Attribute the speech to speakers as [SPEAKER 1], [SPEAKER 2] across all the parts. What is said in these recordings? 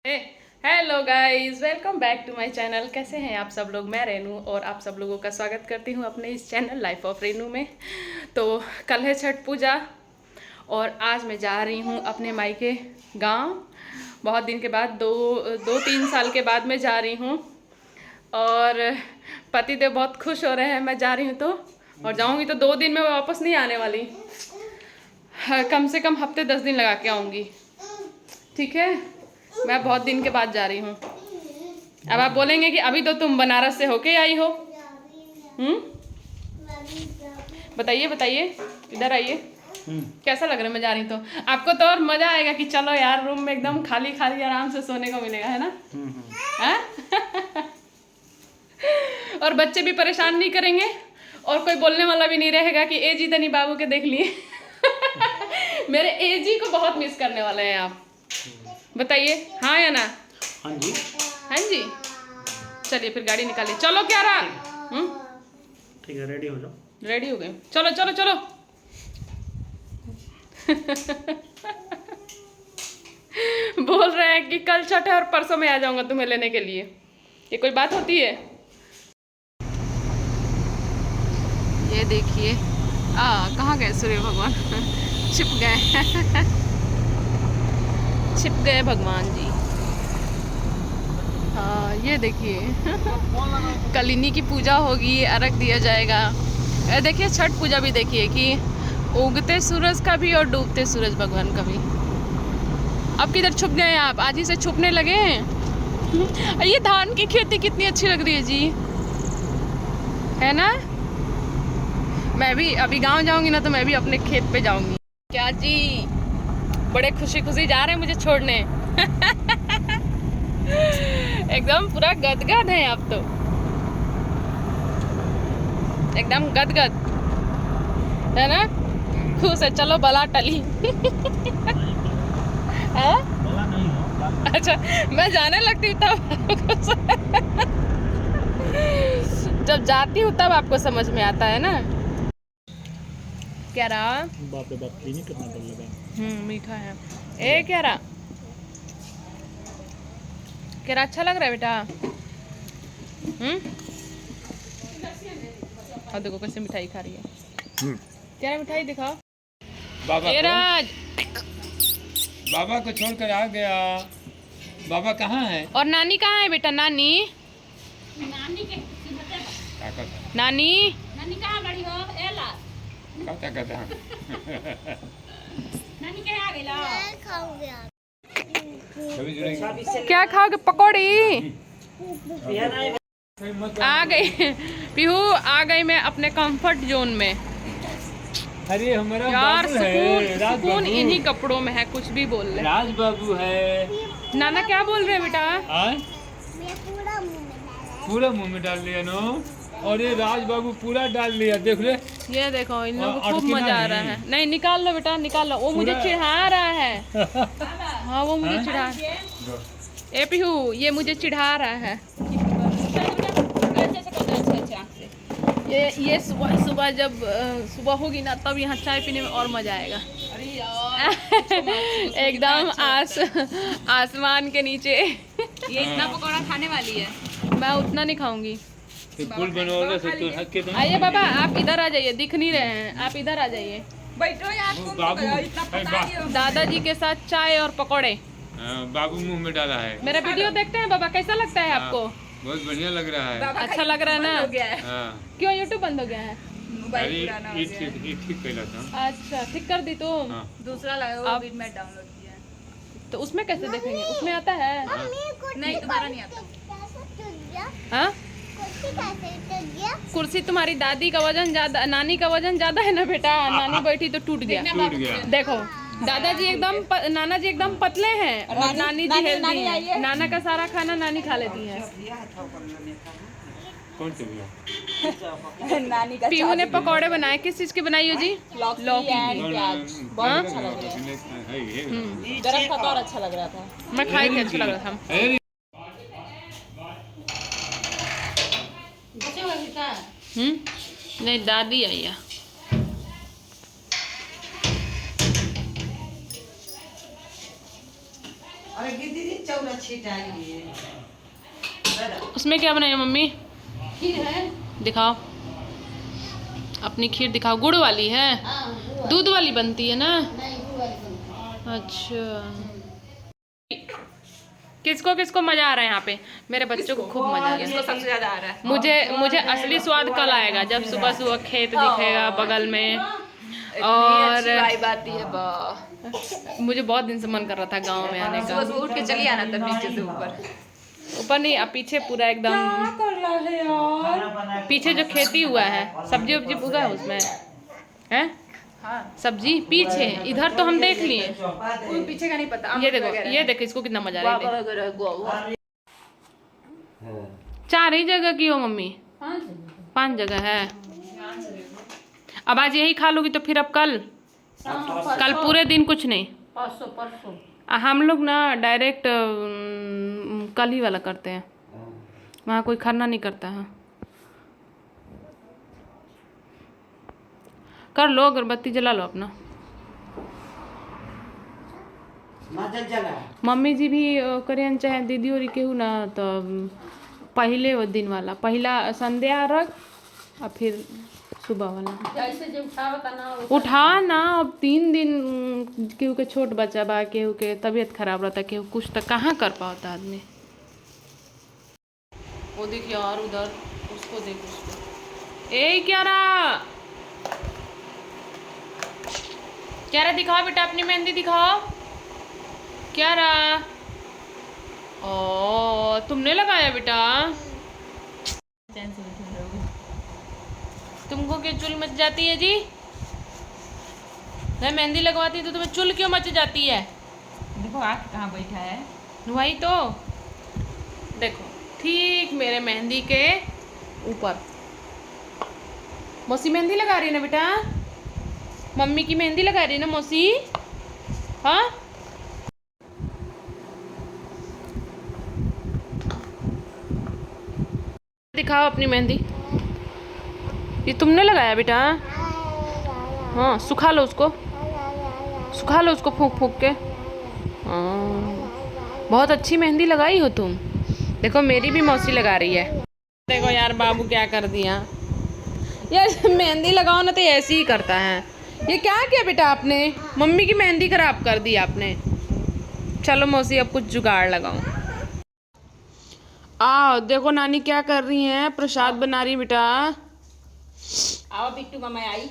[SPEAKER 1] Hello guys, welcome back to my channel. कैसे हैं आप सब लोग? मैं रेनू और आप सब लोगों का स्वागत करती हूं अपने इस चैनल लाइफ ऑफ रेनू में। तो कल है छठ पूजा और आज मैं जा रही हूं अपने मायके गांव। बहुत दिन के बाद, दो तीन साल के बाद मैं जा रही हूं और पतिदेव बहुत खुश हो रहे हैं मैं जा रही हूं तो। और जाऊंगी तो 2 दिन में वापस नहीं आने वाली, कम से कम हफ्ते 10 दिन लगा के आऊँगी। ठीक है, मैं बहुत दिन के बाद जा रही हूँ। अब आप बोलेंगे कि अभी तो तुम बनारस से होके आई हो। बताइए बताइए, इधर आइए। कैसा लग रहा है मैं जा रही तो? आपको तो और मजा आएगा कि चलो यार, रूम में एकदम खाली खाली आराम से सोने को मिलेगा, है ना? और बच्चे भी परेशान नहीं करेंगे और कोई बोलने वाला भी नहीं रहेगा कि ए जी तनी बाबू के देख लिए। मेरे ए जी को बहुत मिस करने वाले हैं आप। बताइए हाँ या ना?
[SPEAKER 2] हाँ जी,
[SPEAKER 1] हाँ जी। चलिए फिर गाड़ी निकालिए। चलो क्या रहा?
[SPEAKER 2] ठीक है, रेडी हो जाओ।
[SPEAKER 1] रेडी हो गए, चलो चलो चलो। बोल रहे हैं कि कल छठ है और परसों में आ जाऊंगा तुम्हें लेने के लिए। ये कोई बात होती है? ये देखिए, कहाँ गए सूर्य भगवान? छिप गए। छिप गए भगवान जी। हाँ ये देखिए, कल इन्हीं की पूजा होगी, अर्घ दिया जाएगा। देखिए छठ पूजा भी देखिए कि उगते सूरज का भी और डूबते सूरज भगवान का भी। अब किधर छुप गए आप? आज ही से छुपने लगे हैं। ये धान की खेती कितनी अच्छी लग रही है जी, है ना? मैं भी अभी गांव जाऊंगी ना तो मैं भी अपने खेत पे जाऊंगी। क्या जी, बड़े खुशी खुशी जा रहे हैं मुझे छोड़ने। एकदम पूरा गदगद है आप तो, एकदम गदगद, है ना? खुश है। चलो बला टली। अच्छा, मैं जाने लगती हूँ तब। जब जाती हूँ तब आपको समझ में आता है ना। क्या रहा?
[SPEAKER 2] बाप रे बाप, नहीं करना डर लगा।
[SPEAKER 1] मीठा है। ए क्या रहा? क्या अच्छा लग रहा है बेटा? और देखो कैसे मिठाई खा रही है। क्या मिठाई दिखाओ।
[SPEAKER 3] बाबा को छोड़कर आ गया। बाबा कहाँ है?
[SPEAKER 1] और नानी कहाँ है बेटा? नानी नानी नानी कहाँ बड़ी हो? एला
[SPEAKER 3] क्या कहता है?
[SPEAKER 1] नानी कहाँ आ गया? क्या खाओगे? पकौड़ी आ गई। पीहू आ गई मैं अपने कंफर्ट जोन में।
[SPEAKER 3] अरे हमारा
[SPEAKER 1] यार
[SPEAKER 3] बाबू है, राज
[SPEAKER 1] सुकून
[SPEAKER 3] बाबू।
[SPEAKER 1] इन्हीं कपड़ों में है, कुछ भी बोल रहे।
[SPEAKER 3] राज बाबू है।
[SPEAKER 1] नाना क्या बोल रहे हैं बेटा?
[SPEAKER 3] पूरा मुंह में डाल लिया नो। और ये राज बाबू पूरा डाल लिया, देख ले।
[SPEAKER 1] ये देखो, इन लोगों को
[SPEAKER 3] और
[SPEAKER 1] खूब
[SPEAKER 3] अटकना
[SPEAKER 1] मजा आ रहा
[SPEAKER 3] नहीं।
[SPEAKER 1] है। नहीं निकाल लो बेटा, निकाल लो। वो मुझे चिढ़ा रहा है। हाँ वो मुझे चिढ़ा। ए पीहू, ये मुझे चिढ़ा रहा है। ये सुबह सुबह जब सुबह होगी ना तब यहाँ चाय पीने में और मजा आएगा। एकदम आसमान के नीचे।
[SPEAKER 4] ये इतना पकौड़ा खाने वाली है।
[SPEAKER 1] मैं उतना नहीं खाऊंगी।
[SPEAKER 3] पुल बनवाने से तो हक के दो।
[SPEAKER 1] आइए बाबा, आप इधर आ जाइए, दिख नहीं रहे हैं। आप इधर आ जाइए।
[SPEAKER 4] बैठो यार, तुम
[SPEAKER 3] बाबू,
[SPEAKER 4] इतना पता नहीं हो।
[SPEAKER 1] दादाजी के साथ चाय और पकौड़े।
[SPEAKER 3] बाबू मुंह में डाला है।
[SPEAKER 1] मेरा वीडियो देखते हैं बाबा? कैसा लगता है आपको?
[SPEAKER 3] बहुत बढ़िया लग रहा है।
[SPEAKER 4] बाबा
[SPEAKER 1] अच्छा लग रहा है ना?
[SPEAKER 4] हो गया है।
[SPEAKER 3] हाँ।
[SPEAKER 1] क्यों यूट्यूब बंद हो गया है?
[SPEAKER 4] मोबाइल
[SPEAKER 3] अरे
[SPEAKER 4] पुराना हो
[SPEAKER 3] ये
[SPEAKER 4] गया है।
[SPEAKER 3] ठीक पहला था।
[SPEAKER 1] अच्छा ठीक कर दी तुम?
[SPEAKER 3] हाँ।
[SPEAKER 4] दूसरा लगा वो भी मैं डाउनलोड किया है।
[SPEAKER 1] तो उसमें कैसे देखेंगे? उसमें आता है?
[SPEAKER 4] नहीं तुम्हारा नहीं आता।
[SPEAKER 1] हाँ? कुर्सी तुम्हारी दादी का वजन ज्यादा, नानी का वजन ज्यादा है ना बेटा। नानी बैठी तो टूट गया।
[SPEAKER 3] टूट गया।
[SPEAKER 1] देखो दादाजी एकदम नाना जी एकदम पतले हैं और नानी जी हेल्दी हैं। नाना का सारा खाना नानी खा लेती है।
[SPEAKER 3] कौन से भैया?
[SPEAKER 4] नानी का
[SPEAKER 1] पीहू ने पकौड़े बनाए। किस चीज के बनाई हो जी? लौकी
[SPEAKER 4] एंड प्याज। बहुत अच्छा लग रहा
[SPEAKER 3] है।
[SPEAKER 4] गरम था तो और अच्छा लग रहा था।
[SPEAKER 1] मैं खाई थी, अच्छा लग रहा था।
[SPEAKER 3] अरे
[SPEAKER 1] नहीं दादी आई है।
[SPEAKER 5] अरे दीदी चौरा
[SPEAKER 1] उसमें क्या बनाया मम्मी?
[SPEAKER 5] खीर है।
[SPEAKER 1] दिखाओ अपनी खीर दिखाओ। गुड़ वाली है? दूध वाली बनती है ना?
[SPEAKER 5] नहीं, गुड़ वाली बनती है।
[SPEAKER 1] अच्छा, किसको किसको मजा आ रहा है यहाँ पे? मेरे बच्चों को खूब मजा आ रहा है।
[SPEAKER 4] इसको सबसे ज्यादा आ रहा है।
[SPEAKER 1] मुझे असली स्वाद कल आएगा जब सुबह सुबह खेत दिखेगा बगल में। और
[SPEAKER 4] वाइब आती है वाह।
[SPEAKER 1] मुझे बहुत दिन से मन कर रहा था गांव में आने का।
[SPEAKER 4] सुबह उठ के चली आना तब नीचे से ऊपर।
[SPEAKER 1] ऊपर नहीं, अब पीछे पूरा एकदम पीछे जो खेती हुआ है, सब्जी वब्जी उगा है उसमें है।
[SPEAKER 4] हाँ,
[SPEAKER 1] सब्जी पीछे, इधर तो हम देख लिए।
[SPEAKER 4] कोई पीछे का नहीं पता।
[SPEAKER 1] ये देखो इसको कितना मजा आ रहा है। 4 ही जगह की हो मम्मी? 5 जगह है। अब आज यही खा लोगी तो फिर अब कल पूरे दिन कुछ नहीं।
[SPEAKER 5] परसों
[SPEAKER 1] हम लोग ना डायरेक्ट कल ही वाला करते हैं, वहाँ कोई खरना नहीं करता है। कर लो, अगरबत्ती जला लो अपना। मम्मी जी भी करियन चाहे दीदी और केहू ना, तो पहले वो दिन वाला पहला संध्या रख और फिर सुबह वाला
[SPEAKER 5] जैसे जो उठावता ना
[SPEAKER 1] उठा ना। अब 3 दिन केहू के छोट बच्चा बा, केहू के तबीयत खराब रहता, केहू कुछ तो कहाँ कर पाता आदमी। वो देख यार उधर, उसको देख उसको। ए क्या रहा दिखाओ बेटा, अपनी मेहंदी दिखाओ। क्या रहा? ओ तुमने लगाया बेटा? तुमको क्या चुल मच जाती है जी? मैं मेहंदी लगवाती तो तुम्हें चुल क्यों मच जाती है?
[SPEAKER 4] देखो आँख कहाँ बैठा है।
[SPEAKER 1] वही तो देखो, ठीक मेरे मेहंदी के ऊपर। मौसी मेहंदी लगा रही है ना बेटा? मम्मी की मेहंदी लगा रही है ना मौसी? हाँ दिखाओ अपनी मेहंदी। ये तुमने लगाया बेटा? हाँ, सुखा लो उसको, फूंक फूंक के। हाँ, बहुत अच्छी मेहंदी लगाई हो तुम। देखो मेरी भी मौसी लगा रही है। देखो यार बाबू क्या कर दिया यार। मेहंदी लगाओ ना तो ऐसे ही करता है। ये क्या किया बेटा आपने? मम्मी की मेहंदी खराब कर दी आपने। चलो मौसी अब कुछ जुगाड़ लगाओ। आओ देखो नानी क्या कर रही हैं, प्रसाद बना रही बेटा।
[SPEAKER 5] आओ बिट्टू मामा आई।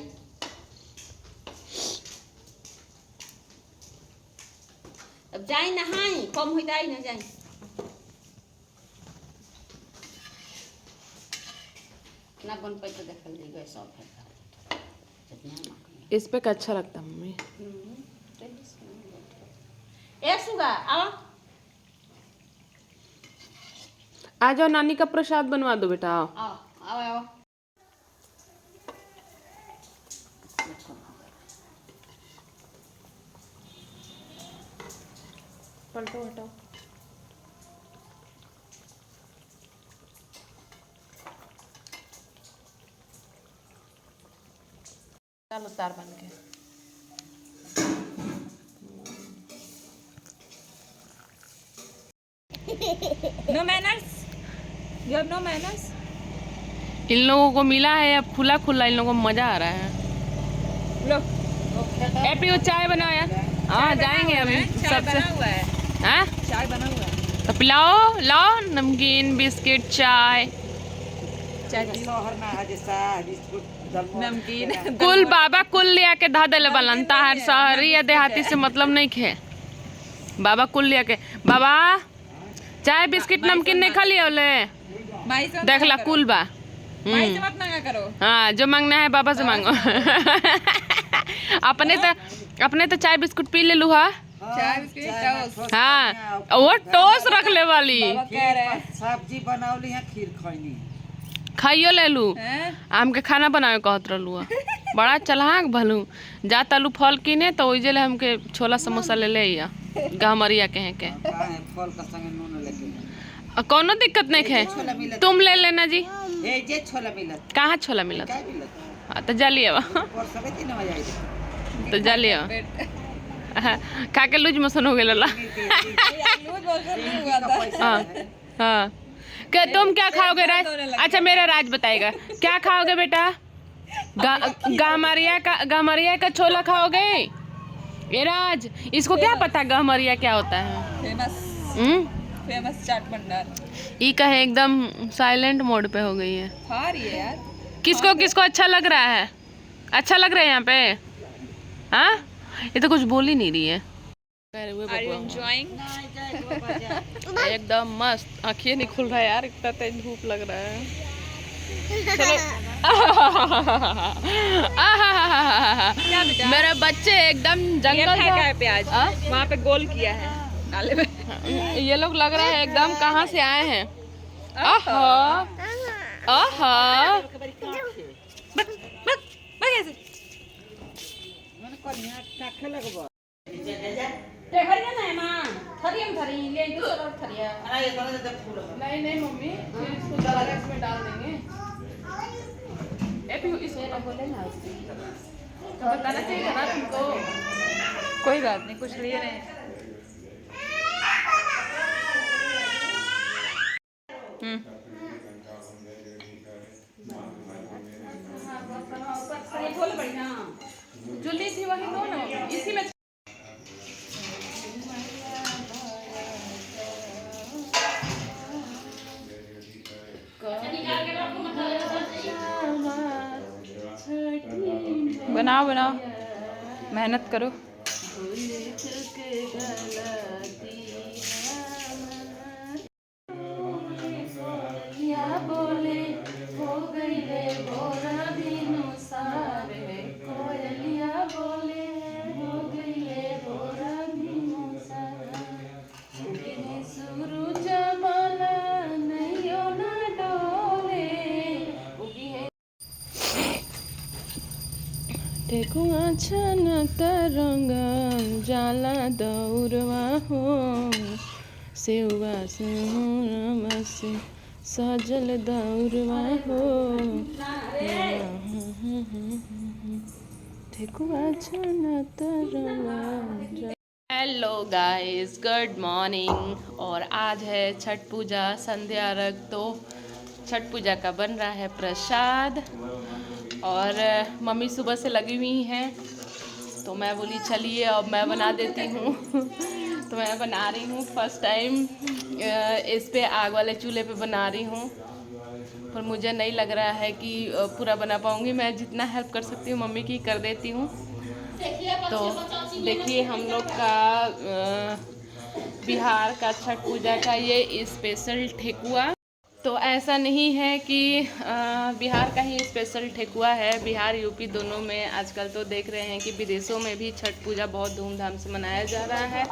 [SPEAKER 5] अब जाई नहाई, कम हो जाई ना जाई। ना बन पाई तो देखल जाएगा सब है।
[SPEAKER 1] इस पे अच्छा लगता है मम्मी।
[SPEAKER 5] ए सुगा आओ।
[SPEAKER 1] आ जाओ, नानी का प्रसाद बनवा दो बेटा। आओ
[SPEAKER 5] आओ आओ आओ।
[SPEAKER 1] पलटो हटाओ। चलो तार बन के।
[SPEAKER 4] No manners. You have no manners.
[SPEAKER 1] इन लोगों को मिला है अब खुला खुला, इन लोगों को मजा आ रहा है।
[SPEAKER 4] लो
[SPEAKER 1] एपी वो चाय बनाओ यार। हाँ जाएंगे अभी सबसे।
[SPEAKER 4] हुआ है।
[SPEAKER 1] हाँ
[SPEAKER 4] चाय बना हुआ है।
[SPEAKER 1] तो पिलाओ, लाओ नमकीन बिस्किट चाय।
[SPEAKER 4] नमकीन
[SPEAKER 1] कुल बाबा कुल लिया के धा देले बलन। ताहर शहरी या देहाती से मतलब नहीं खे। बाबा कुल लिया के। बाबा चाय बिस्किट नमकीन नहीं खा लिया बोले?
[SPEAKER 4] भाई से
[SPEAKER 1] देख ला कुल बा।
[SPEAKER 4] भाई से मत मांगा करो।
[SPEAKER 1] हाँ जो मांगना है बाबा से मांगो। अपने तो चाय बिस्कुट पी ले लू। हा
[SPEAKER 4] चाय बिस्किट टोस्ट।
[SPEAKER 1] हाँ वो टोस रख ले वाली।
[SPEAKER 4] कह रहे
[SPEAKER 6] सब्जी बनौली है, खीर खैनी
[SPEAKER 1] खाइयो ले लू।
[SPEAKER 4] हैं?
[SPEAKER 1] आम के खाना बनावे कहत रहलू। बड़ा चलाक भलू। जा तलू फल किने तो ओइजे ले हमके छोला समोसा ले ले या गहमरिया के हैं के।
[SPEAKER 6] फल का संगे नून लेके
[SPEAKER 1] कोनो दिक्कत नहीं है, तुम ले लेना जी।
[SPEAKER 6] ए जे छोला मिलत
[SPEAKER 1] कहाँ छोला मिलत?
[SPEAKER 6] काय मिलत
[SPEAKER 1] हाँ तो जा लिया
[SPEAKER 6] और सबे 3 बजे आई
[SPEAKER 1] तो जा लिया। खा के लूज मोशन हो गया लला।
[SPEAKER 4] लूज मोशन नहीं हुआ था।
[SPEAKER 1] हाँ हाँ। क्या तुम क्या खाओगे राज? अच्छा मेरा राज बताएगा क्या खाओगे बेटा? गहमरिया का छोला खाओगे? ये राज इसको क्या पता गहमरिया क्या होता है?
[SPEAKER 4] फेमस चाट भंडार।
[SPEAKER 1] ई कहे एकदम साइलेंट मोड पे हो गई है।
[SPEAKER 4] खा रही है यार।
[SPEAKER 1] किसको किसको अच्छा लग रहा है? अच्छा लग रहा है यहाँ पे? हाँ ये तो कुछ बोल ही नहीं रही है।
[SPEAKER 4] Are you enjoying?
[SPEAKER 1] एकदम मस्त। आँखें नहीं खुल रहा है यार, इतना तेज धूप लग रहा है। चलो मेरे बच्चे एकदम जंगल
[SPEAKER 4] है प्याज वहाँ पे गोल किया है नाले में।
[SPEAKER 1] ये लोग लग रहा है एकदम कहाँ से आए हैं। आहा आहा नहीं नहीं मम्मी फिर इसको दरारा इसमें डाल देंगे। इसको बोले ना तो बताना चाहिए ना तुमको।
[SPEAKER 4] कोई बात नहीं, कुछ लिए नहीं।
[SPEAKER 1] जो ली थी वही दो ना इसी में।
[SPEAKER 4] बनाओ बनाओ, मेहनत करो।
[SPEAKER 1] ठेकुआ छन तरंगा जाला दौरवा हो सेवा से सजल दौरवा हो ठेकुआ छन तरंगा। Hello guys, good morning. और आज है छठ पूजा संध्या अर्घ, तो छठ पूजा का बन रहा है प्रसाद। और मम्मी सुबह से लगी हुई हैं तो मैं बोली चलिए अब मैं बना देती हूँ। तो मैं बना रही हूँ फर्स्ट टाइम इस पे आग वाले चूल्हे पे बना रही हूँ, पर मुझे नहीं लग रहा है कि पूरा बना पाऊँगी। मैं जितना हेल्प कर सकती हूँ मम्मी की कर देती हूँ। तो देखिए हम लोग का बिहार का छठ पूजा का ये स्पेशल ठेकुआ। तो ऐसा नहीं है कि बिहार का ही स्पेशल ठेकुआ है, बिहार यूपी दोनों में आजकल तो देख रहे हैं कि विदेशों में भी छठ पूजा बहुत धूमधाम से मनाया जा रहा है।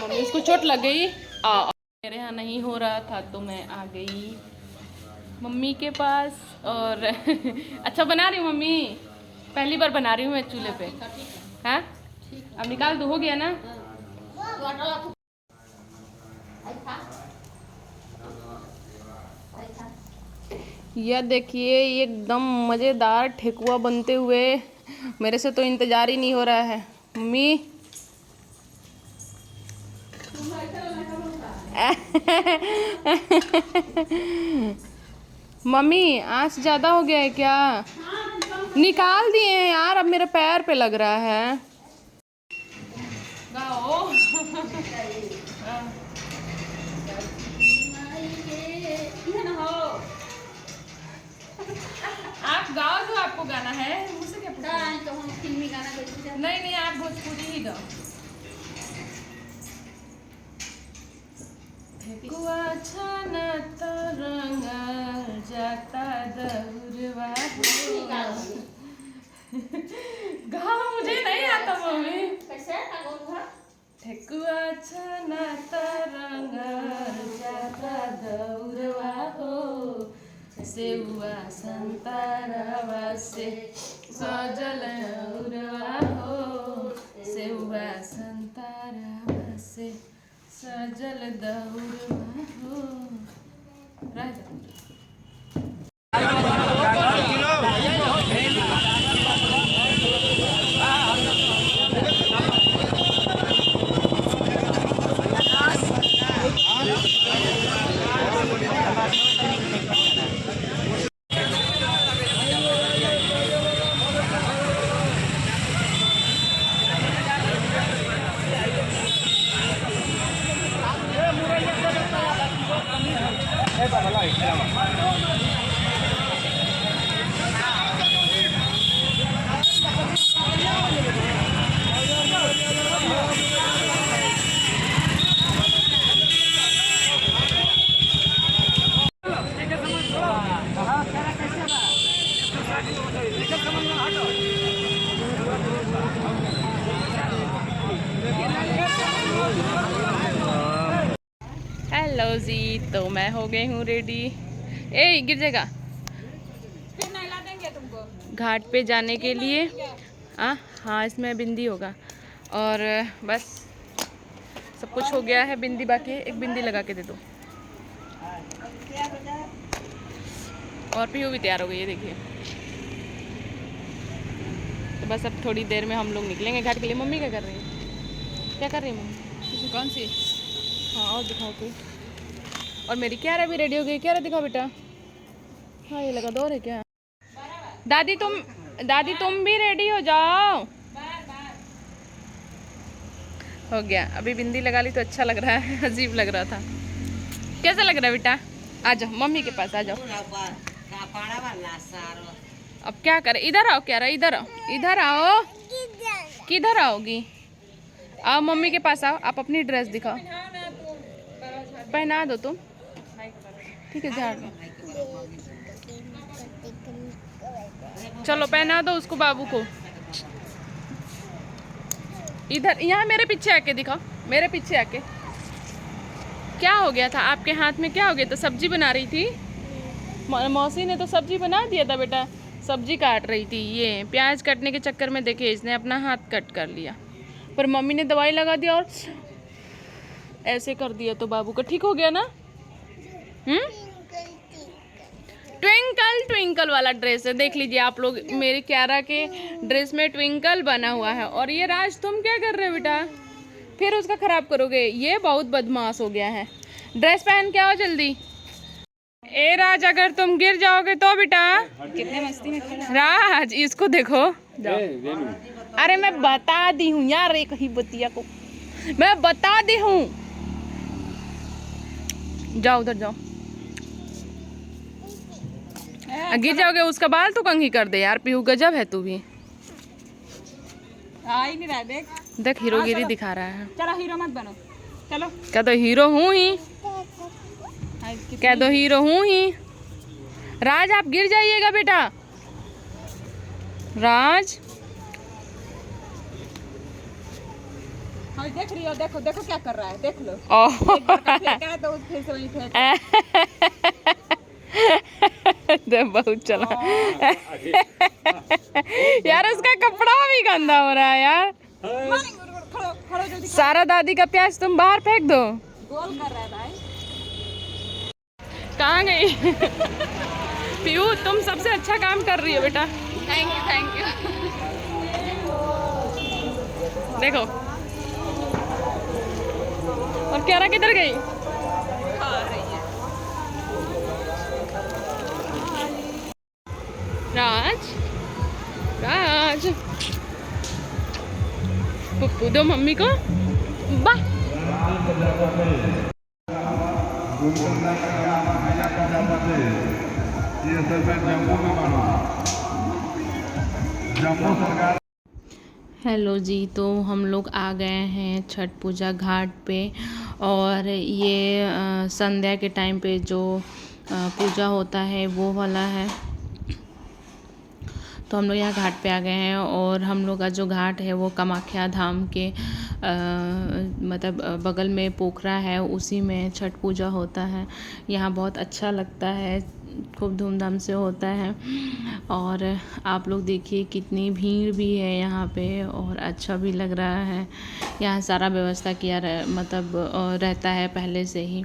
[SPEAKER 1] मम्मी इसको चोट लग गई। मेरे यहाँ नहीं हो रहा था तो मैं आ गई मम्मी के पास। और अच्छा बना रही हूँ मम्मी, पहली बार बना रही हूँ मैं चूल्हे पे। हाँ अब निकाल दो, हो गया ना। यह देखिए एकदम मज़ेदार ठेकुआ बनते हुए, मेरे से तो इंतज़ार ही नहीं हो रहा है। मम्मी मम्मी आँच ज़्यादा हो गया है क्या? निकाल दिए हैं यार, अब मेरे पैर पे लग रहा है। आप गाओ जो आपको गाना है, मुझसे क्या पूछना है?
[SPEAKER 5] तो हम फिल्मी गाना गाइए।
[SPEAKER 1] नहीं नहीं आप भोजपुरी ही गाओ। ठेकुआ छाना तरंगा जाता दौरवा गाओ, मुझे नहीं आता मम्मी।
[SPEAKER 5] कैसे गाऊंगा?
[SPEAKER 1] ठेकुआ छाना तरंगा जाता दौरवा हो सेवा संतारवा से सजल दौरवा हो सेवा संतारवा से सजल दौरवा हो। हेलो जी, तो मैं हो गई हूँ रेडी। ए गिर जाएगा।
[SPEAKER 4] फिर नहला देंगे तुमको।
[SPEAKER 1] घाट पे जाने के लिए। हाँ इसमें बिंदी होगा। और बस सब कुछ हो गया है, बिंदी बाकी है। एक बिंदी लगा के दे दो। और पीहू भी तैयार हो गई है, देखिए। तो बस अब थोड़ी देर में हम लोग निकलेंगे घाट के लिए। मम्मी क्या कर रही है? क्या कर रही है मम्मी? कौन सी? हाँ और दिखाओ कोई। और मेरी क्यारा भी रेडी हो गई। क्यारा दिखाओ बेटा। हाँ ये लगा दौर है क्या? दादी तुम भी रेडी हो जाओ। हो गया। अभी बिंदी लगा ली तो अच्छा लग रहा है, अजीब लग रहा था। कैसा लग रहा है बेटा? आ जाओ मम्मी के पास आ जाओ। अब क्या करें? इधर आओ क्यारा, इधर आओ, इधर आओ। किधर आओगी? आओ मम्मी के पास आओ। आप अपनी ड्रेस दिखाओ। पहना दो तुम। ठीक है झाड़ दो। चलो पहना दो उसको, बाबू को। इधर यहाँ मेरे पीछे आके दिखाओ, मेरे पीछे आके। क्या हो गया था आपके हाथ में? क्या हो गया था? सब्जी बना रही थी मौसी ने, तो सब्जी बना दिया था बेटा। सब्जी काट रही थी। ये प्याज काटने के चक्कर में देखिए इसने अपना हाथ कट कर लिया। पर मम्मी ने दवाई लगा दिया और ऐसे कर दिया तो बाबू का ठीक हो गया ना। ट्विंकल ट्विंकल वाला ड्रेस है, देख लीजिए आप लोग। मेरी क्यारा के ड्रेस में ट्विंकल बना हुआ है। और ये राज तुम क्या कर रहे हो बेटा? फिर उसका खराब करोगे। ये बहुत बदमाश हो गया है। ड्रेस पहन के आओ जल्दी। ए राज अगर तुम गिर जाओगे तो बेटा।
[SPEAKER 4] कितने मस्ती में खड़ा।
[SPEAKER 1] राज इसको देखो। जाओ। अरे मैं बता दी हूँ यार, एक ही बतिया को मैं बता दी हूँ। जाओ उधर जाओ। गिर जाओगे उसका बाल तो कंघी कर दे यार। पीहू गजब है तू भी।
[SPEAKER 4] आ ही नहीं रहा, देख
[SPEAKER 1] देख हीरोगिरी दिखा रहा है।
[SPEAKER 4] चलो हीरो मत बनो, चलो।
[SPEAKER 1] क्या तो हीरो हूँ ही। क्या तो हीरो हूँ ही। राज आप गिर जाइएगा बेटा। राज
[SPEAKER 4] हाँ देख रही हो, देखो देखो क्या कर रहा है, देख लो।
[SPEAKER 1] ओह
[SPEAKER 4] एक बार का फेंका है तो फिर से वहीं फेंक।
[SPEAKER 1] बहुत चला यार। उसका कपड़ा भी गंदा हो रहा है यार।
[SPEAKER 4] खड़ो खड़ो जल्दी।
[SPEAKER 1] सारा दादी का प्याज तुम बाहर फेंक दो।
[SPEAKER 4] गोल कर रहा है भाई।
[SPEAKER 1] कहाँ गई? पीहू तुम सबसे अच्छा काम कर रही हो बेटा। Thank you. देखो और क्यारा किधर गई? राज राज पुप्पू दो मम्मी को। वाह हेलो जी, तो हम लोग आ गए हैं छठ पूजा घाट पे। और ये संध्या के टाइम पे जो पूजा होता है वो वाला है। तो हम लोग यहाँ घाट पे आ गए हैं। और हम लोग का जो घाट है वो कामाख्या धाम के मतलब बगल में पोखरा है, उसी में छठ पूजा होता है। यहाँ बहुत अच्छा लगता है, खूब धूमधाम से होता है। और आप लोग देखिए कितनी भीड़ भी है यहाँ पे, और अच्छा भी लग रहा है। यहाँ सारा व्यवस्था किया मतलब रहता है पहले से ही।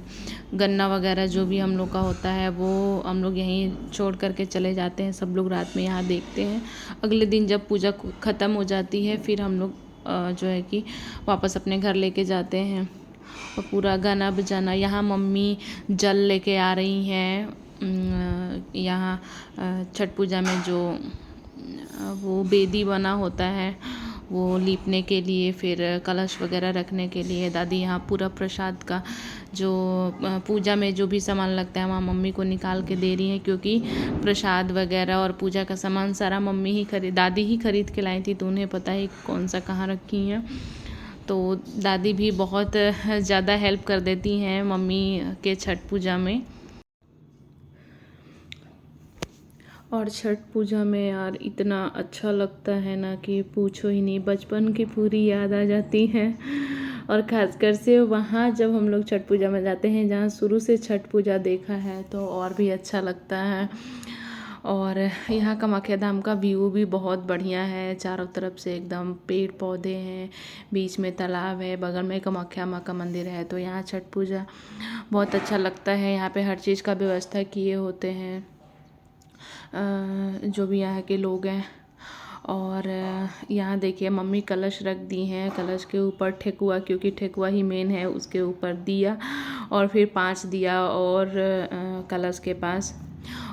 [SPEAKER 1] गन्ना वगैरह जो भी हम लोग का होता है वो हम लोग यहीं छोड़ करके चले जाते हैं। सब लोग रात में यहाँ देखते हैं। अगले दिन जब पूजा ख़त्म हो जाती है फिर हम लोग जो है कि वापस अपने घर लेके जाते हैं। और पूरा गाना बजाना। यहाँ मम्मी जल लेके आ रही हैं। यहाँ छठ पूजा में जो वो बेदी बना होता है वो लीपने के लिए, फिर कलश वगैरह रखने के लिए। दादी यहाँ पूरा प्रसाद का जो पूजा में जो भी सामान लगता है वहाँ मम्मी को निकाल के दे रही हैं, क्योंकि प्रसाद वगैरह और पूजा का सामान सारा दादी ही खरीद के लाई थी, तो उन्हें पता है कौन सा कहाँ रखी हैं। तो दादी भी बहुत ज़्यादा हेल्प कर देती हैं मम्मी के छठ पूजा में। और छठ पूजा में यार इतना अच्छा लगता है ना कि पूछो ही नहीं, बचपन की पूरी याद आ जाती है। और ख़ासकर से वहाँ जब हम लोग छठ पूजा में जाते हैं जहाँ शुरू से छठ पूजा देखा है, तो और भी अच्छा लगता है। और यहाँ कामाख्या धाम का व्यू भी बहुत बढ़िया है, चारों तरफ से एकदम पेड़ पौधे हैं, बीच में तालाब है, बगल में कामाख्या माँ का मंदिर है। तो यहाँ छठ पूजा बहुत अच्छा लगता है। यहाँ पे हर चीज़ का व्यवस्था किए होते हैं जो भी यहाँ के लोग हैं। और यहाँ देखिए मम्मी कलश रख दी हैं, कलश के ऊपर ठेकुआ, क्योंकि ठेकुआ ही मेन है, उसके ऊपर दिया और फिर 5 दिया और कलश के पास।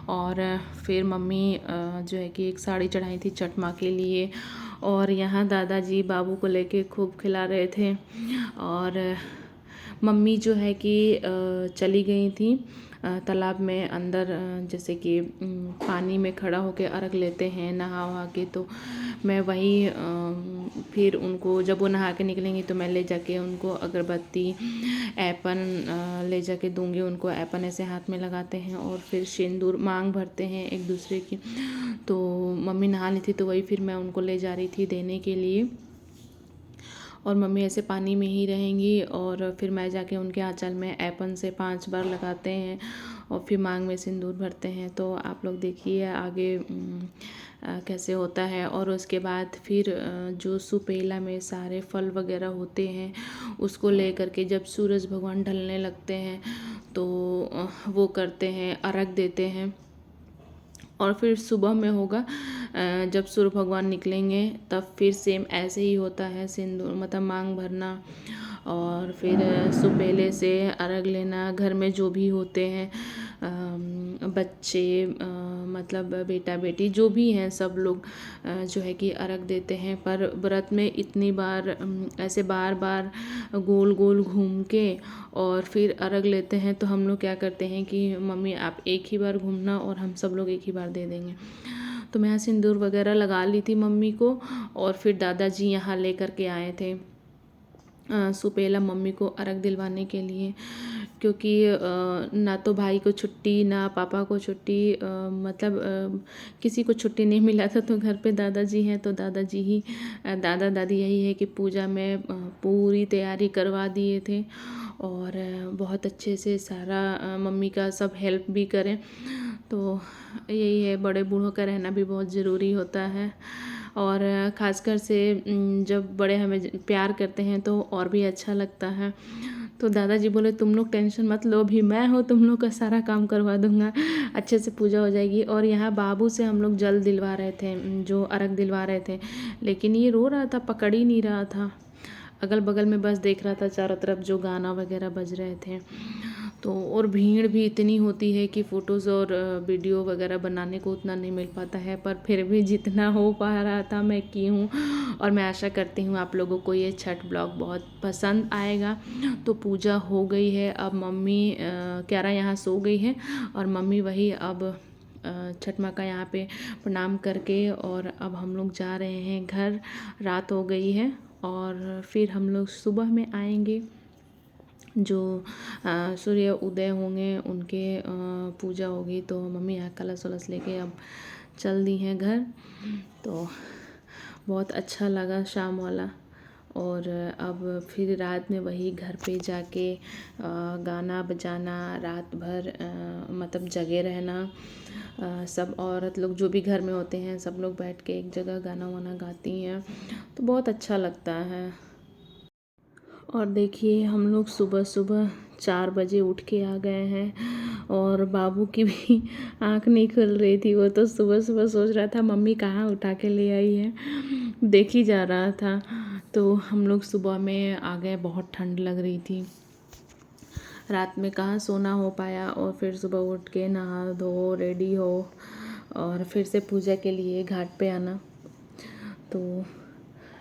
[SPEAKER 1] और फिर मम्मी जो है कि एक साड़ी चढ़ाई थी छठ माँ के लिए। और यहाँ दादाजी बाबू को लेके खूब खिला रहे थे। और मम्मी जो है कि चली गई थी तालाब में अंदर, जैसे कि पानी में खड़ा होके अर्घ लेते हैं नहा वहा के। तो मैं वही फिर उनको जब वो नहा के निकलेंगी तो मैं ले जाके उनको अगरबत्ती ऐपन ले जाके दूंगी उनको। ऐपन ऐसे हाथ में लगाते हैं और फिर सिंदूर मांग भरते हैं एक दूसरे की। तो मम्मी नहा ली थी तो वही फिर मैं उनको ले जा रही थी देने के लिए। और मम्मी ऐसे पानी में ही रहेंगी और फिर मैं जाके उनके आंचल में ऐपन से 5 बार लगाते हैं और फिर मांग में सिंदूर भरते हैं। तो आप लोग देखिए आगे कैसे होता है। और उसके बाद फिर जो सुपेला में सारे फल वगैरह होते हैं उसको ले करके जब सूरज भगवान ढलने लगते हैं तो वो करते हैं, अर्घ देते हैं। और फिर सुबह में होगा जब सूर्य भगवान निकलेंगे तब फिर सेम ऐसे ही होता है, सिंदूर मतलब मांग भरना और फिर सुपेले से अर्घ लेना। घर में जो भी होते हैं बच्चे मतलब बेटा बेटी जो भी हैं सब लोग जो है कि अर्घ देते हैं। पर व्रत में इतनी बार ऐसे बार बार गोल गोल घूम के और फिर अर्घ लेते हैं। तो हम लोग क्या करते हैं कि मम्मी आप एक ही बार घूमना और हम सब लोग एक ही बार दे देंगे। तो मैं सिंदूर वगैरह लगा ली थी मम्मी को और फिर दादाजी यहाँ ले कर के आए थे सुपेला मम्मी को अर्घ दिलवाने के लिए। क्योंकि ना तो भाई को छुट्टी ना पापा को छुट्टी, मतलब किसी को छुट्टी नहीं मिला था। तो घर पे दादाजी हैं तो दादाजी ही दादा दादी यही है कि पूजा में पूरी तैयारी करवा दिए थे और बहुत अच्छे से सारा मम्मी का सब हेल्प भी करें। तो यही है, बड़े बूढ़ों का रहना भी बहुत ज़रूरी होता है। और ख़ासकर से जब बड़े हमें प्यार करते हैं तो और भी अच्छा लगता है। तो दादाजी बोले तुम लोग टेंशन मत लो, भी मैं हूँ, तुम लोग का सारा काम करवा दूँगा, अच्छे से पूजा हो जाएगी। और यहाँ बाबू से हम लोग जल दिलवा रहे थे, जो अर्घ दिलवा रहे थे, लेकिन ये रो रहा था, पकड़ ही नहीं रहा था। अगल बगल में बस देख रहा था चारों तरफ जो गाना वगैरह बज रहे थे। तो और भीड़ भी इतनी होती है कि फ़ोटोज़ और वीडियो वगैरह बनाने को उतना नहीं मिल पाता है। पर फिर भी जितना हो पा रहा था मैं की हूँ। और मैं आशा करती हूँ आप लोगों को ये छठ ब्लॉग बहुत पसंद आएगा। तो पूजा हो गई है, अब मम्मी क्यारा यहाँ सो गई है और मम्मी वही अब छठ माँ का यहाँ पे प्रणाम करके और अब हम लोग जा रहे हैं घर। रात हो गई है और फिर हम लोग सुबह में आएंगे। जो सूर्य उदय होंगे उनके पूजा होगी। तो मम्मी यहाँ कलश वलश लेके अब चल दी हैं घर। तो बहुत अच्छा लगा शाम वाला। और अब फिर रात में वही घर पे जाके गाना बजाना, रात भर मतलब जगे रहना। सब औरत लोग जो भी घर में होते हैं सब लोग बैठ के एक जगह गाना वाना गाती हैं, तो बहुत अच्छा लगता है। और देखिए हम लोग सुबह सुबह 4 बजे उठ के आ गए हैं और बाबू की भी आँख नहीं खुल रही थी। वो तो सुबह सुबह सोच रहा था मम्मी कहाँ उठा के ले आई है, देख ही जा रहा था। तो हम लोग सुबह में आ गए, बहुत ठंड लग रही थी, रात में कहाँ सोना हो पाया। और फिर सुबह उठ के नहा धो रेडी हो और फिर से पूजा के लिए घाट पे आना। तो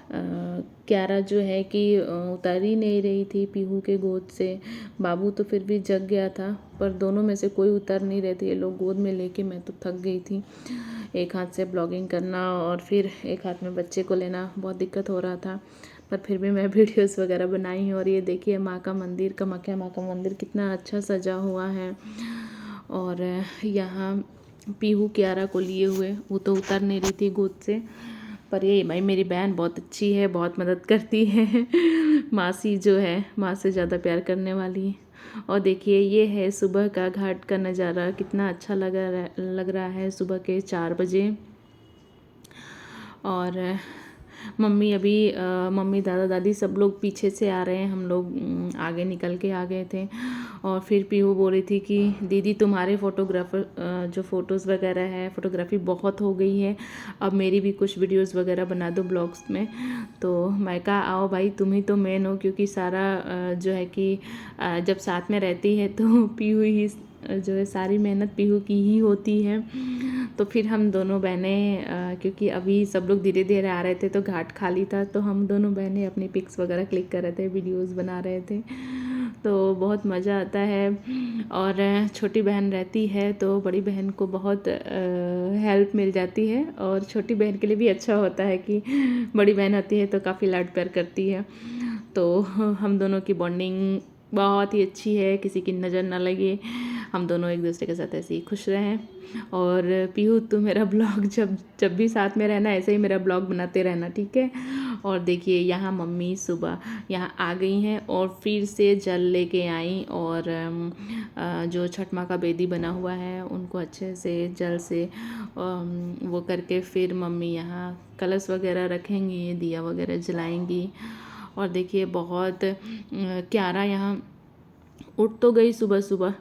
[SPEAKER 1] क्यारा जो है कि उतर ही नहीं रही थी पीहू के गोद से। बाबू तो फिर भी जग गया था, पर दोनों में से कोई उतर नहीं रहे थे ये लोग गोद में लेके। मैं तो थक गई थी, एक हाथ से ब्लॉगिंग करना और फिर एक हाथ में बच्चे को लेना, बहुत दिक्कत हो रहा था। पर फिर भी मैं वीडियोस वगैरह बनाई हूँ। और ये देखिए माँ का मंदिर, कामाख्या माँ का मंदिर कितना अच्छा सजा हुआ है। और यहाँ पीहू क्यारा को लिए हुए, वो तो उतर नहीं रही थी गोद से। पर ये भाई मेरी बहन बहुत अच्छी है, बहुत मदद करती है। मासी जो है माँ से ज़्यादा प्यार करने वाली। और देखिए ये है सुबह का घाट का नज़ारा, कितना अच्छा लग रहा है सुबह के 4 बजे। और मम्मी अभी मम्मी दादा दादी सब लोग पीछे से आ रहे हैं, हम लोग आगे निकल के आ गए थे। और फिर पीहू बोल रही थी कि दीदी तुम्हारे फोटोग्राफर जो फ़ोटोज़ वगैरह है, फ़ोटोग्राफी बहुत हो गई है, अब मेरी भी कुछ वीडियोस वगैरह बना दो ब्लॉग्स में। तो मैं कहा आओ भाई, तुम ही तो मेन हो, क्योंकि सारा जो है कि जब साथ में रहती है तो पीहू ही जो है सारी मेहनत पीहू की ही होती है। तो फिर हम दोनों बहनें क्योंकि अभी सब लोग धीरे धीरे आ रहे थे तो घाट खाली था, तो हम दोनों बहनें अपनी पिक्स वगैरह क्लिक कर रहे थे, वीडियोस बना रहे थे। तो बहुत मज़ा आता है। और छोटी बहन रहती है तो बड़ी बहन को बहुत हेल्प मिल जाती है, और छोटी बहन के लिए भी अच्छा होता है कि बड़ी बहन आती है तो काफ़ी लाड प्यार करती है। तो हम दोनों की बॉन्डिंग बहुत ही अच्छी है, किसी की नज़र ना लगे, हम दोनों एक दूसरे के साथ ऐसे ही खुश रहें। और पीहू तो मेरा ब्लॉग जब भी साथ में रहना, ऐसे ही मेरा ब्लॉग बनाते रहना, ठीक है। और देखिए यहाँ मम्मी सुबह यहाँ आ गई हैं और फिर से जल लेके आई, और जो छठ माँ का बेदी बना हुआ है उनको अच्छे से जल से वो करके फिर मम्मी यहाँ कलश वगैरह रखेंगी, दिया वगैरह जलाएंगी। और देखिए बहुत क्यारा यहाँ उठ तो गई सुबह सुबह,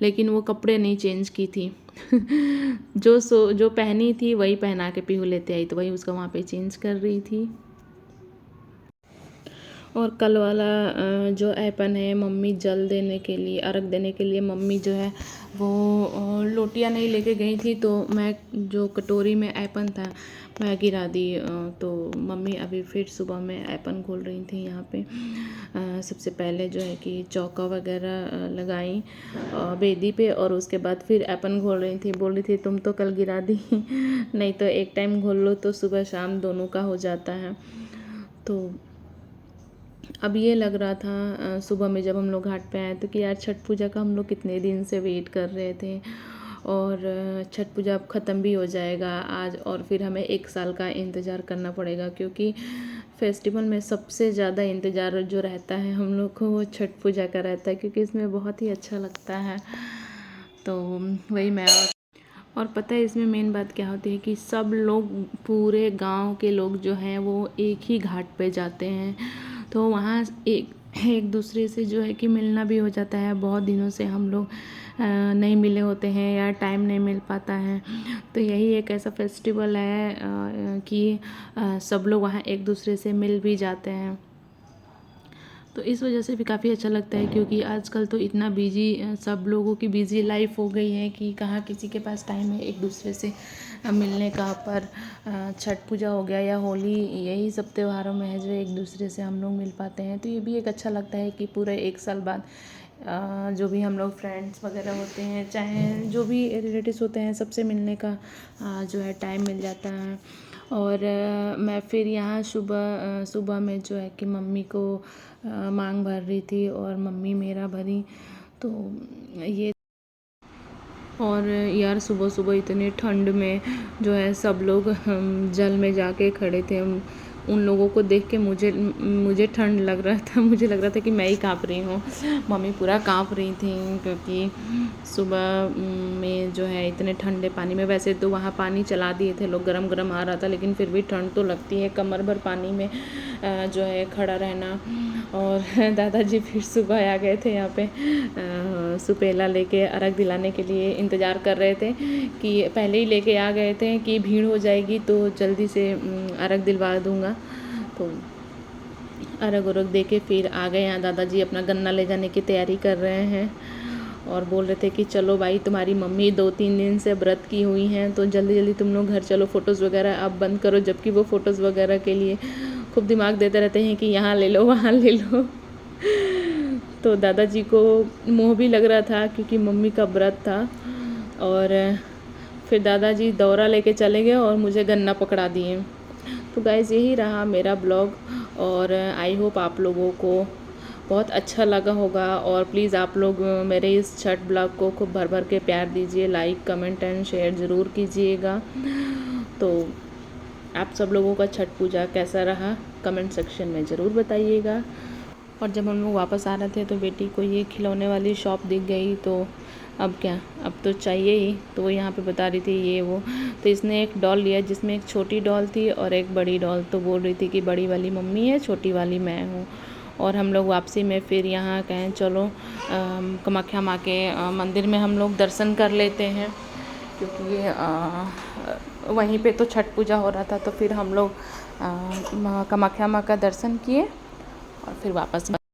[SPEAKER 1] लेकिन वो कपड़े नहीं चेंज की थी। जो पहनी थी वही पहना के पीहू लेते आई, तो वही उसका वहाँ पे चेंज कर रही थी। और कल वाला जो ऐपन है, मम्मी जल देने के लिए, अर्घ देने के लिए मम्मी जो है वो लोटियाँ नहीं लेके गई थी, तो मैं जो कटोरी में ऐपन था मैं गिरा दी। तो मम्मी अभी फिर सुबह में ऐपन खोल रही थी यहाँ पे। सबसे पहले जो है कि चौका वगैरह लगाई बेदी पे, और उसके बाद फिर ऐपन घोल रही थी। बोल रही थी तुम तो कल गिरा दी, नहीं तो एक टाइम घोल लो तो सुबह शाम दोनों का हो जाता है। तो अब ये लग रहा था सुबह में जब हम लोग घाट पे आए तो कि यार छठ पूजा का हम लोग कितने दिन से वेट कर रहे थे, और छठ पूजा अब ख़त्म भी हो जाएगा आज, और फिर हमें 1 साल का इंतज़ार करना पड़ेगा, क्योंकि फेस्टिवल में सबसे ज़्यादा इंतज़ार जो रहता है हम लोग को वो छठ पूजा का रहता है, क्योंकि इसमें बहुत ही अच्छा लगता है। तो वही मैं और पता है इसमें मेन बात क्या होती है कि सब लोग, पूरे गांव के लोग जो हैं वो एक ही घाट पे जाते हैं, तो वहाँ एक दूसरे से जो है कि मिलना भी हो जाता है। बहुत दिनों से हम लोग नहीं मिले होते हैं या टाइम नहीं मिल पाता है, तो यही एक ऐसा फेस्टिवल है कि सब लोग वहाँ एक दूसरे से मिल भी जाते हैं। तो इस वजह से भी काफ़ी अच्छा लगता है, क्योंकि आजकल तो इतना बिजी, सब लोगों की बिजी लाइफ हो गई है कि कहाँ किसी के पास टाइम है एक दूसरे से मिलने का। पर छठ पूजा हो गया या होली, यही सब त्योहारों में है जो एक दूसरे से हम लोग मिल पाते हैं। तो ये भी एक अच्छा लगता है कि पूरे 1 साल बाद जो भी हम लोग फ्रेंड्स वगैरह होते हैं, चाहे जो भी रिलेटिव्स होते हैं, सबसे मिलने का जो है टाइम मिल जाता है। और मैं फिर यहाँ सुबह में जो है कि मम्मी को मांग भर रही थी, और मम्मी मेरा भरी। तो ये और यार सुबह सुबह इतने ठंड में जो है सब लोग जल में जाके खड़े थे। उन लोगों को देख के मुझे ठंड लग रहा था, मुझे लग रहा था कि मैं ही काँप रही हूँ। मम्मी पूरा काँप रही थी, क्योंकि सुबह में जो है इतने ठंडे पानी में, वैसे तो वहाँ पानी चला दिए थे लोग, गरम गरम आ रहा था, लेकिन फिर भी ठंड तो लगती है कमर भर पानी में जो है खड़ा रहना। और दादाजी फिर सुबह आ गए थे यहाँ पे सुपेला लेके अर्घ दिलाने के लिए, इंतज़ार कर रहे थे कि पहले ही लेके आ गए थे कि भीड़ हो जाएगी तो जल्दी से अर्घ दिलवा दूँगा। तो अर्घ उर्घ दे के फिर आ गए यहाँ। दादाजी अपना गन्ना ले जाने की तैयारी कर रहे हैं, और बोल रहे थे कि चलो भाई तुम्हारी मम्मी 2-3 दिन से व्रत की हुई हैं, तो जल्दी जल्दी तुम लोग घर चलो, फ़ोटोज़ वगैरह अब बंद करो, जबकि वो फ़ोटोज़ वगैरह के लिए खूब दिमाग देते रहते हैं कि यहाँ ले लो वहाँ ले लो। तो दादाजी को मोह भी लग रहा था क्योंकि मम्मी का व्रत था, और फिर दादाजी दौरा लेके चले गए और मुझे गन्ना पकड़ा दिए। तो गाइज़ यही रहा मेरा ब्लॉग, और आई होप आप लोगों को बहुत अच्छा लगा होगा। और प्लीज़ आप लोग मेरे इस छठ ब्लॉग को खूब भर भर के प्यार दीजिए, लाइक कमेंट एंड शेयर ज़रूर कीजिएगा। तो आप सब लोगों का छठ पूजा कैसा रहा कमेंट सेक्शन में ज़रूर बताइएगा। और जब हम लोग वापस आ रहे थे तो बेटी को ये खिलौने वाली शॉप दिख गई, तो अब क्या, अब तो चाहिए ही। तो वो यहाँ पे बता रही थी ये वो, तो इसने एक डॉल लिया जिसमें एक छोटी डॉल थी और एक बड़ी डॉल। तो बोल रही थी कि बड़ी वाली मम्मी है, छोटी वाली मैं हूँ। और हम लोग वापसी में फिर यहाँ कहें चलो कामाख्या माँ के मंदिर में हम लोग दर्शन कर लेते हैं, क्योंकि वहीं पे तो छठ पूजा हो रहा था। तो फिर हम लोग कामाख्या माँ का दर्शन किए और फिर वापस